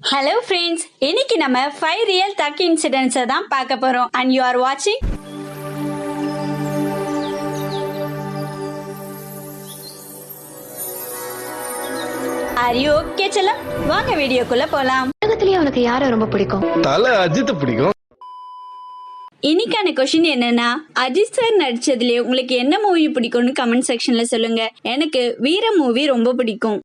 Hello friends, இன்னைக்கு நம்ம 5 real thug incidents தான் பார்க்க போறோம் and you are watching. Are you okay செல்லம்? வாங்க வீடியோக்குள்ள போலாம். உலகத்திலேயே உனக்கு யாரை ரொம்ப பிடிக்கும்? தல அஜித் பிடிக்கும். இன்னைக்கான கொஸ்டின் என்னன்னா, அஜித் சார் நடிச்சதுலயே உங்களுக்கு என்ன மூவி பிடிக்கும்னு கமெண்ட் செக்ஷன்ல சொல்லுங்க. எனக்கு வீர மூவி ரொம்ப பிடிக்கும்.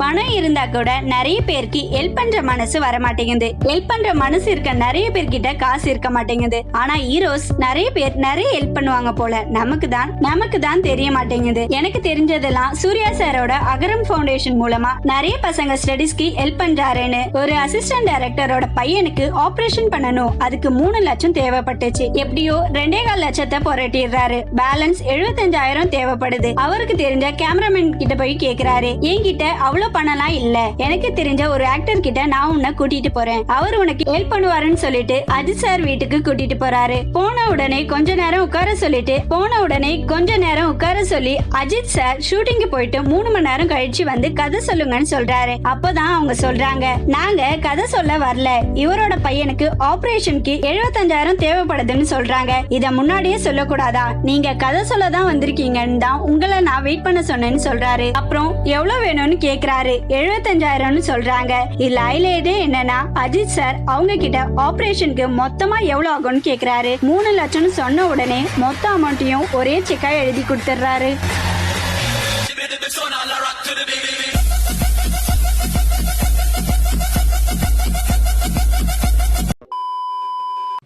பணம் இருந்தா கூட நிறைய பேருக்கு ஹெல்ப் பண்ற மனசு வர மாட்டேங்குது. ஹெல்ப் பண்ற மனசு இருக்க நிறைய பேர்கிட்ட காசு இருக்க மாட்டேங்குது. ஆனா ஹீரோஸ் நிறைய பேர் நிறைய ஹெல்ப் பண்ணுவாங்க போல. நமக்கு தான் தெரிய மாட்டேங்குது. எனக்கு தெரிஞ்சதெல்லாம் சூர்யா சாரோட அகரம் ஃபவுண்டேஷன் மூலமா நிறைய பசங்க ஸ்டடிஸ்க்கு ஹெல்ப் பண்றாருன்னு. ஒரு அசிஸ்டன்ட் டைரக்டரோட பையனுக்கு ஆபரேஷன் பண்ணணும், அதுக்கு 3 லட்சம் தேவைப்பட்டுச்சு. எப்படியோ 2.25 லட்சத்தை புரட்டிடுறாரு. பேலன்ஸ் 75,000 தேவைப்படுது. அவருக்கு தெரிஞ்ச கேமராமேன் கிட்ட போய் கேக்குறாரு, என்கிட்ட அவ்வளவு பண்ணலாம் இல்ல, எனக்கு தெரிஞ்ச ஒரு ஆக்டர் கிட்ட நான் உன்னை கூட்டிட்டு போறேன், அவர் உனக்கு ஹெல்ப் பண்ணுவாருன்னு சொல்லிட்டு அஜித் சார் வீட்டுக்கு கூட்டிட்டு போறாரு. போன உடனே கொஞ்ச நேரம் உட்கார சொல்லி அஜித் சார் ஷூட்டிங்கு போயிட்டு 3 மணி நேரம் கழிச்சு வந்து கதை சொல்லுங்கன்னு சொல்றாரு. அப்பதான் அவங்க சொல்றாங்க, நாங்க கதை சொல்ல வரல, இவரோட பையனுக்கு ஆபரேஷனுக்கு 75,000 தேவைப்படுதுன்னு சொல்றாங்க. இத முன்னாடியே சொல்லக்கூடாதா? நீங்க கதை சொல்லதான் வந்திருக்கீங்கன்னு தான் உங்களை நான் வெயிட் பண்ண சொன்னேன்னு சொல்றாரு. அப்புறம் எவ்வளவு வேணும்னு கேக்குறாரு. 75,000 சொல்றாங்க. இதுல ஹைலைட்டே என்னன்னா, அஜித் சார் அவங்க கிட்ட ஆபரேஷனுக்கு மொத்தமா எவ்வளவு ஆகும்னு கேக்குறாரு. 3 லட்சம்னு சொன்ன உடனே மொத்த அமௌண்ட்டையும் ஒரே செக்கா எழுதி கொடுத்துறாரு.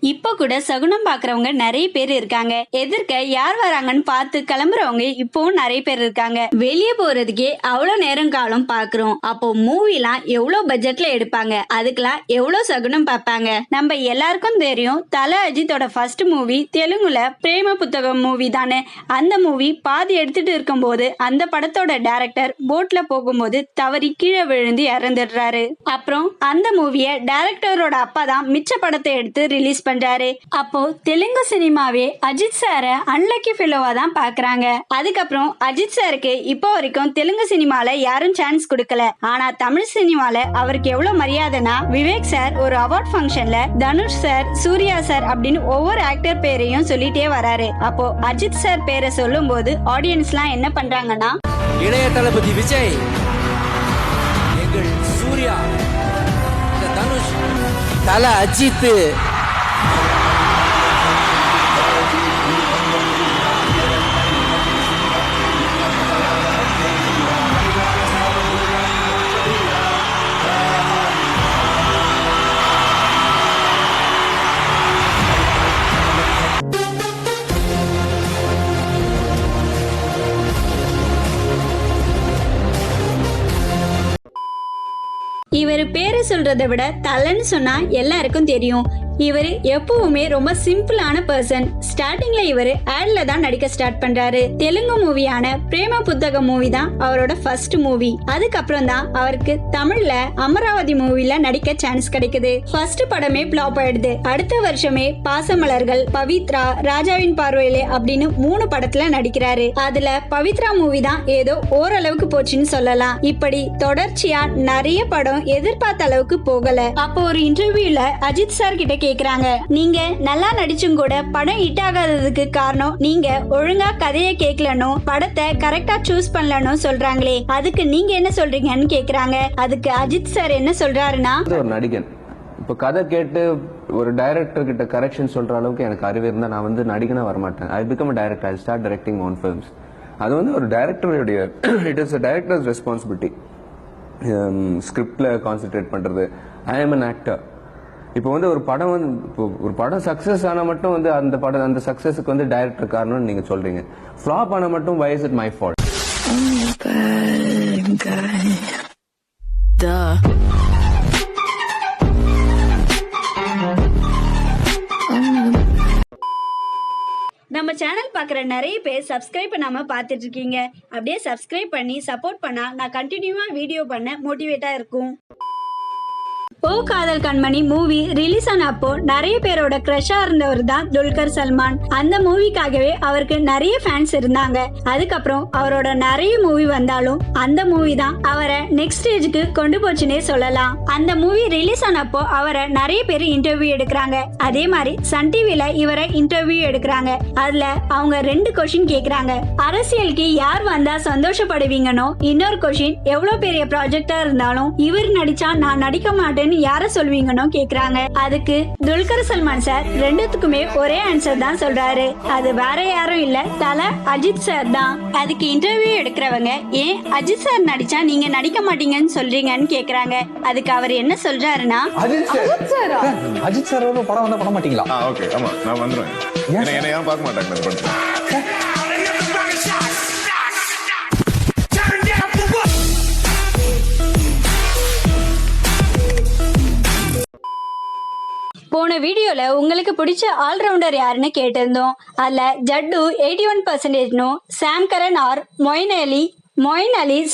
இப்ப கூட சகுனம் பாக்குறவங்க நிறைய பேர் இருக்காங்க. எதிர்க்க யார் வராங்கன்னு பார்த்து கிளம்புறவங்க இப்பவும் நிறைய பேர் இருக்காங்க. வெளியே போறதுக்கே அவ்வளவு நேரம் காலம் பாக்குறோம். அப்போ மூவிலாம் எவ்வளவு பட்ஜெட்ல எடுப்பாங்க, அதுக்கெல்லாம் எவ்வளவு சகுனம் பார்ப்பாங்க. நம்ம எல்லாருக்கும் தெரியும், தல அஜித்தோட ஃபர்ஸ்ட் மூவி தெலுங்குல பிரேம புத்தகம் மூவி தானே. அந்த மூவி பாதி எடுத்துட்டு இருக்கும் போது அந்த படத்தோட டைரக்டர் போட்ல போகும்போது தவறி கீழே விழுந்து இறந்துடுறாரு. அப்புறம் அந்த மூவிய டைரக்டரோட அப்பா தான் மிச்ச படத்தை எடுத்து ரிலீஸ் பண்றாரு. அப்போ தெலுங்கு சினிமாவே அஜித் சார அன்லக்கி ஃபெலோவா தான் பாக்குறாங்க. அதுக்கப்புறம் அஜித் சாருக்கு இப்போ வரைக்கும் தெலுங்கு சினிமால யாரும் சான்ஸ் கொடுக்கல. ஆனா தமிழ் சினிமால அவருக்கு எவ்வளவு மரியாதைனா, விவேக் சார் ஒரு அவார்ட் ஃபங்க்ஷன்ல தனுஷ் சார், சூர்யா சார் அப்படின்னு ஒவ்வொரு ஆக்டர் பேரையும் சொல்லிட்டே வராரு. அப்போ அஜித் சார் பேரை சொல்லும் போது ஆடியன்ஸ் எல்லாம் என்ன பண்றாங்கன்னா, இளைய தளபதி விஜய், எங்கள் சூர்யா, தனுஷ், தல அஜித், இவர் பேரை சொல்றதை விட தலன்னு சொன்னா எல்லாருக்கும் தெரியும். இவர் எப்பவுமே ரொம்ப சிம்பிளான பர்சன். ஸ்டார்டிங்ல இவர் ஆட்ல தான் நடிக்க ஸ்டார்ட் பண்றாரு. தெலுங்கு மூவியான பிரேம புத்தகம் மூவி தான் அவரோட ஃபர்ஸ்ட் மூவி. அதுக்கப்புறம் தான் அவருக்கு தமிழ்ல அமராவதி மூவில நடிக்க சான்ஸ் கிடைக்குது. ஃபர்ஸ்ட் படமே பிளாப் ஆயிடுது. அடுத்த வருஷமே பாசமலர்கள், பவித்ரா, ராஜாவின் பார்வையிலே அப்படின்னு 3 படத்துல நடிக்கிறாரு. அதுல பவித்ரா மூவி தான் ஏதோ ஓரளவுக்கு போச்சுன்னு சொல்லலாம். இப்படி தொடர்ச்சியா நிறைய படம் எதிர்பார்த்த அளவுக்கு போகல. அப்போ ஒரு இன்டர்வியூல அஜித் சார் கிட்ட கேக்குறாங்க, நீங்க நல்லா நடிச்சும் கூட படம் ஹிட் ஆகாததுக்கு காரணம் நீங்க ஒழுங்கா கதையை கேட்கலனும் படத்தை கரெக்டா சூஸ் பண்ணலனும் சொல்றாங்களே, அதுக்கு நீங்க என்ன சொல்றீங்கன்னு கேக்குறாங்க. அதுக்கு அஜித் சார் என்ன சொல்றாருன்னா, ஒரு நடிகன் இப்ப கதை கேட்டு ஒரு டைரக்டர் கிட்ட கரெக்ஷன் சொல்ற அளவுக்கு எனக்கு அறிவு இருந்தா நான் வந்து நடிகனா வரமாட்டேன். I become a director, I start directing own films. அது வந்து ஒரு டைரக்டருடைய it is a director's responsibility. ஸ்கிரிப்ட்ல கான்சென்ட்ரேட் பண்றது. ஐ ஆம் அன் ஆக்டர். இப்போ வந்து ஒரு படம் வந்து ஒரு படம் சக்சஸ் ஆனா மட்டும் வந்து அந்த சக்சஸுக்கு வந்து டைரக்டர் காரணம்னு நீங்க சொல்றீங்க. ஃபிளாப் ஆனா மட்டும் why is it my fault? நம்ம சேனல் பார்க்குற நிறைய பேர் சப்ஸ்கிரைப் பண்ணாம பார்த்துட்டு இருக்கீங்க. அப்படியே சப்ஸ்கிரைப் பண்ணி சப்போர்ட் பண்ணா நான் கண்டினியூவா வீடியோ பண்ண மோட்டிவேட்டா இருக்கும். ஓ காதல் கண்மணி மூவி ரிலீஸ் ஆன அப்போ நிறைய பேரோட கிரஷா இருந்தவர் தான் துல்கர் சல்மான். அந்த மூவிக்காகவே அவருக்கு நிறைய ஃபேன்ஸ் இருந்தாங்க. அதுக்கப்புறம் அவரோட நிறைய மூவி வந்தாலும் அந்த மூவி தான் அவரை நெக்ஸ்ட் ஸ்டேஜுக்கு கொண்டு போச்சுன்னே சொல்லலாம். அந்த மூவி ரிலீஸ் ஆனப்போ அவரை நிறைய பேர் இன்டர்வியூ எடுக்கிறாங்க. அதே மாதிரி சன் டிவில இவரை இன்டர்வியூ எடுக்கிறாங்க. அதுல அவங்க 2 கொஸ்டின் கேக்குறாங்க. அரசியலுக்கு யார் வந்தா சந்தோஷப்படுவீங்கன்னு, இன்னொரு கொஸ்டின் எவ்வளவு பெரிய ப்ராஜெக்டா இருந்தாலும் இவர் நடிச்சா நான் நடிக்க மாட்டேன்னு யார சொல்வீங்கன்னு கேக்குறாங்க. அதுக்கு துல்கர் சல்மான் சார் 2த்துக்குமே ஒரே ஆன்சர் தான் சொல்றாரு. அது வேற யாரும் இல்ல, தல அஜித் சார் தான். அதுக்கு இன்டர்வியூ எடுக்கிறவங்க ஏன் அஜித் சார் நடிச்சா நீங்க நடிக்க மாட்டீங்கன்னு சொல்றீங்கன்னு கேக்குறாங்க. அதுக்கு அவர் என்ன சொல்றாருன்னா, அஜித் சார் படம் வந்தா பண்ண மாட்டீங்களா? ஓகே, ஆமா நான் வந்துருவேன். என்ன யாரும் பார்க்க மாட்டாங்க அந்த படத்தை. போன வீடியோல உங்களுக்கு பிடிச்ச ஆல்ரவுண்டர் யாருன்னு கேட்டிருந்தோம். அதுல ஜட்டு 81%, சாம் கரன் ஆர் மொயின் அலி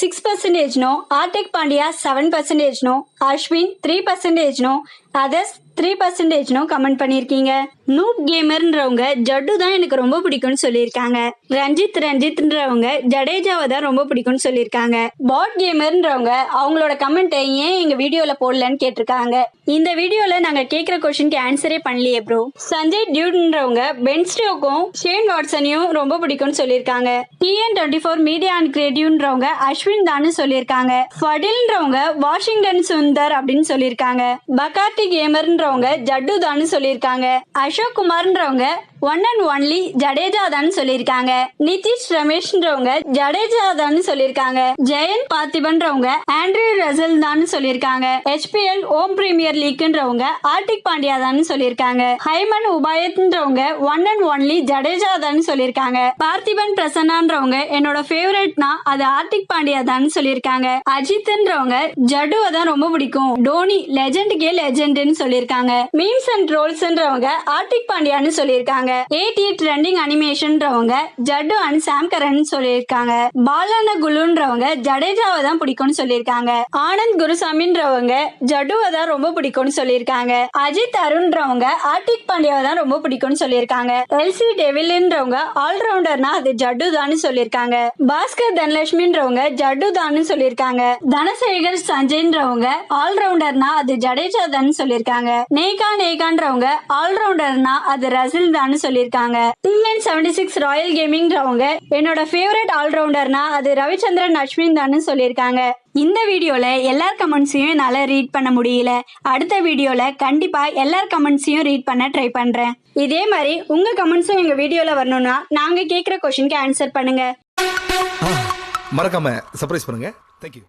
6%, Arctic Pandya 7%, Ashwin 3%, others 3% comment பண்ணிருக்கீங்க. நூப் கேமர்ன்றவங்க ஜட்டு தான் எனக்கு ரொம்ப பிடிக்கும்னு சொல்லியிருக்காங்க. ரஞ்சித்ன்றவங்க ஜடேஜாவை தான் ரொம்ப பிடிக்கும்னு சொல்லியிருக்காங்க. பாட் கேமர்ன்றவங்க அவங்களோட கமெண்ட்டை ஏன் எங்க வீடியோல போடலன்னு கேட்டிருக்காங்க. இந்த வீடியோல நாங்க கேட்கிற கொஸ்டினுக்கு ஆன்சரே பண்ணலையே ப்ரோ. சஞ்சய் டியூட்ன்றவங்க பென் ஸ்டோக்கும் ஷேன் வாட்சனையும் ரொம்ப பிடிக்கும்னு சொல்லியிருக்காங்க. TN24 மீடியா அண்ட் கிரியேட்டிவ்ன்றவங்க அஸ்வின் தான் சொல்லியிருக்காங்க. ஃபடில்ன்றவங்க வாஷிங்டன் சுந்தர் அப்படின்னு சொல்லியிருக்காங்க. பகாட்டி கேமர்ன்றவங்க ஜட்டு தான் சொல்லியிருக்காங்க. அசோக் குமார்ன்றவங்க ஒன் அண்ட் ஒன்லி ஜடேஜா தான் சொல்லியிருக்காங்க. நிதிஷ் ரமேஷ்ன்றவங்க ஜடேஜா தான் சொல்லியிருக்காங்க. ஜெயன் பார்த்திபன்றவங்க ஆண்ட்ரூ ரசல் தான் சொல்லியிருக்காங்க. HPL ஹோம் பிரீமியர் லீக்ன்றவங்க ஆர்டிக் பாண்டியா தான் சொல்லியிருக்காங்க. ஹைமன் உபாயத்ன்றவங்க ஒன் அண்ட் ஒன்லி ஜடேஜா தான் சொல்லியிருக்காங்க. பார்த்திபன் பிரசன்னான்றவங்க என்னோட ஃபேவரட்னா அது ஆர்டிக் பாண்டியா தான் சொல்லியிருக்காங்க. அஜித்ன்றவங்க ஜடுவை தான் ரொம்ப பிடிக்கும், டோனி லெஜெண்டுக்கே லெஜெண்ட்னு சொல்லியிருக்காங்க. மீம்ஸ் அண்ட் ட்ரோல்ஸ்ன்றவங்க ஆர்டிக் பாண்டியான்னு சொல்லியிருக்காங்க. AT ட்ரெண்டிங் அனிமேஷன்ன்றவங்க ஜட்டு அண்ட் சாம் கரன் சொல்லியிருக்காங்க. பாலன குலுன்றவங்க ஜடேஜாவை தான் பிடிக்கும்னு சொல்லியிருக்காங்க. ஆனந்த் குருசாமின்றவங்க ஜட்டுவை தான் ரொம்ப பிடிக்கும்னு சொல்லியிருக்காங்க. அஜித் அருண்ன்றவங்க ஆர்டிக் பாண்டியாவை தான் ரொம்ப பிடிக்கும்னு சொல்லியிருக்காங்க. LC டெவில்ன்றவங்க ஆல்ரவுண்டர்னா அது ஜட்டு தான் சொல்லியிருக்காங்க. பாஸ்கர் தனலட்சுமின்றவங்க ஜட்டு தான் சொல்லியிருக்காங்க. தனசேகர் சஞ்சய்ன்றவங்க ஆல்ரவுண்டர்னா அது ஜடேஜா தான் சொல்லியிருக்காங்க. நேகான்றவங்க ஆல்ரவுண்டர்னா அது ரசில் தான் சொல்லியிருக்காங்க. TN76 ராயல் கேமிங்ன்றவங்க என்னோட ஃபேவரட் ஆல்ரவுண்டர்னா அது ரவிச்சந்திரன் அஸ்வின் தான் சொல்லியிருக்காங்க. இந்த வீடியோல எல்லார் கமெண்ட்ஸையும் என்னால ரீட் பண்ண முடியல. அடுத்த வீடியோல கண்டிப்பா எல்லார் கமெண்ட்ஸையும் ரீட் பண்ண ட்ரை பண்றேன். இதே மாதிரி உங்க கமெண்ட்ஸும் எங்க வீடியோல வரணும்னா நாங்க கேக்குற क्वेश्चनக்கு ஆன்சர் பண்ணுங்க. மறக்காம சர்ப்ரைஸ் பண்ணுங்க. Thank you.